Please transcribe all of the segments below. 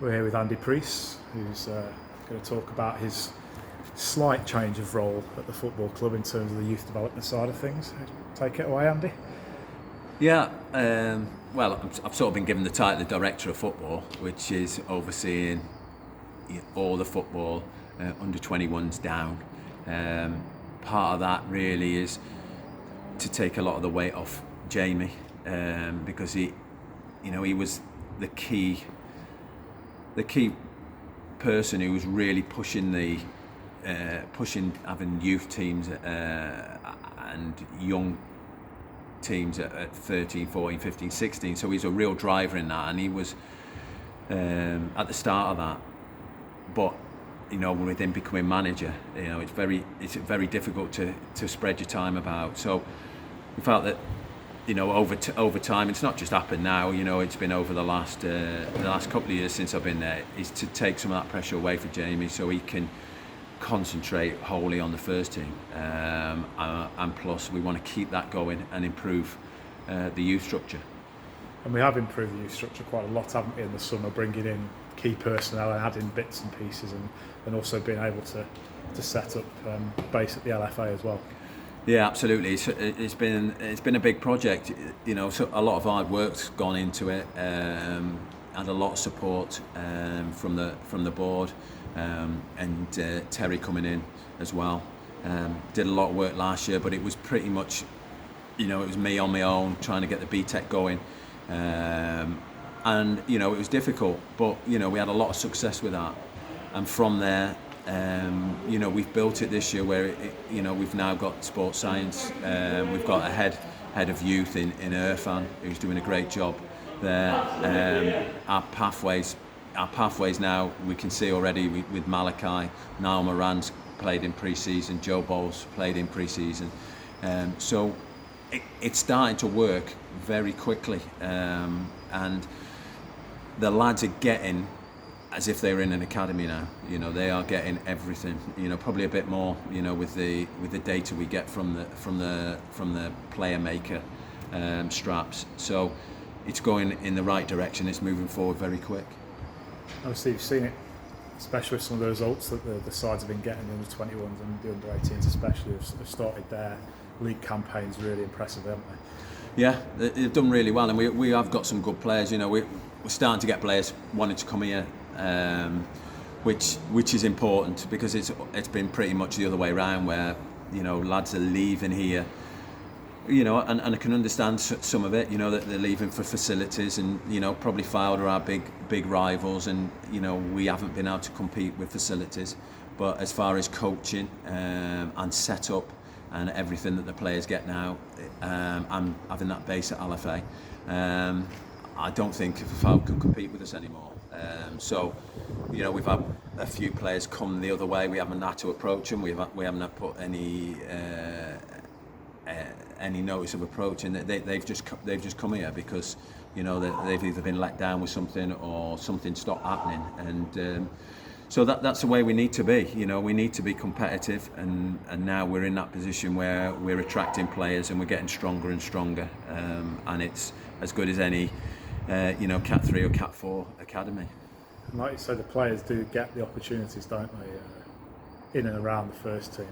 We're here with Andy Preece, who's going to talk about his slight change of role at the football club in terms of the youth development side of things. Take it away, Andy. Yeah, well, I've sort of been given the title of Director of Football, which is overseeing all the football under 21s down. Part of that really is to take a lot of the weight off Jamie, because he was the key person who was really pushing having youth teams and young teams at 13, 14, 15, 16. So he's a real driver in that, and he was at the start of that. But with him becoming manager, it's very difficult to spread your time about. So we felt that over time, it's not just happened now. It's been over the last couple of years since I've been there. Is to take some of that pressure away for Jamie, so he can concentrate wholly on the first team. And plus, we want to keep that going and improve the youth structure. And we have improved the youth structure quite a lot, haven't we, in the summer, bringing in key personnel and adding bits and pieces, and also being able to set up base at the LFA as well. Yeah, absolutely. It's been a big project. So a lot of hard work's gone into it, and a lot of support from the board, and Terry coming in as well. Did a lot of work last year, but it was pretty much, it was me on my own trying to get the BTEC going, and it was difficult, but we had a lot of success with that, and from there. We've built it this year where we've now got sports science. We've got a head of youth in Irfan, who's doing a great job there. Our pathways now, we can see already with Malachi. Niall Moran's played in pre-season. Joe Bowles played in pre-season. So it's starting to work very quickly, and the lads are getting as if they were in an academy now. They are getting everything. Probably a bit more. With the data we get from the player maker straps. So it's going in the right direction. It's moving forward very quick. Obviously, you've seen it, especially with some of the results that the sides have been getting. The under 21s and the under 18s, especially, have started their league campaigns really impressive, haven't they? Yeah, they've done really well, and we have got some good players. We're starting to get players wanting to come here. Which is important, because it's been pretty much the other way around, where lads are leaving here, and I can understand some of it, that they're leaving for facilities, and probably Fylde are our big rivals, and we haven't been able to compete with facilities. But as far as coaching and setup and everything that the players get now, I'm having that base at LFA. I don't think Fylde can compete with us anymore. So we've had a few players come the other way. We haven't had to approach them. We haven't put any notice of approaching. They've just come here because they've either been let down with something or something stopped happening. And so that's the way we need to be. We need to be competitive, and now we're in that position where we're attracting players and we're getting stronger and stronger. And it's as good as any Cat 3 or Cat 4 academy. And like you said, the players do get the opportunities, don't they, in and around the first team?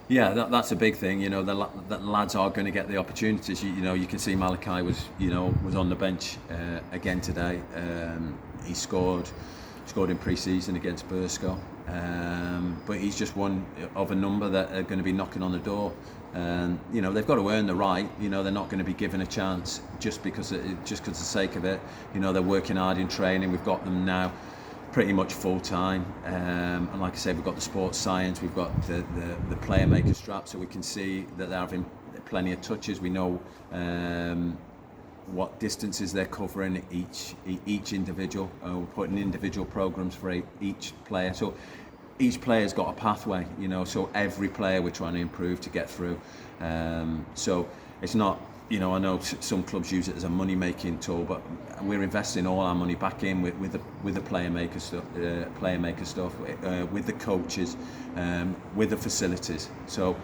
Yeah, that's a big thing. The lads are going to get the opportunities. You can see Malachi was on the bench again today. He scored in pre-season against Burscough, but he's just one of a number that are going to be knocking on the door. They've got to earn the right. They're not going to be given a chance just because the sake of it. They're working hard in training. We've got them now pretty much full time, and like I said, we've got the sports science. We've got the player maker strap, so we can see that they're having plenty of touches. We know what distances they're covering each individual. We're putting individual programs for each player. So each player's got a pathway, so every player we're trying to improve to get through. So it's not, I know some clubs use it as a money-making tool, but we're investing all our money back in with the player maker stuff, with the coaches, with the facilities. So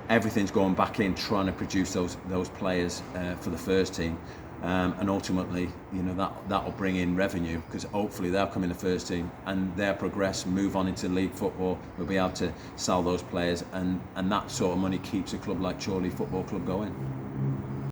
everything's going back in trying to produce those players for the first team. and ultimately, you know, that'll bring in revenue, because hopefully they'll come in the first team and they'll progress, move on into league football. We'll be able to sell those players, and that sort of money keeps a club like Chorley Football Club going.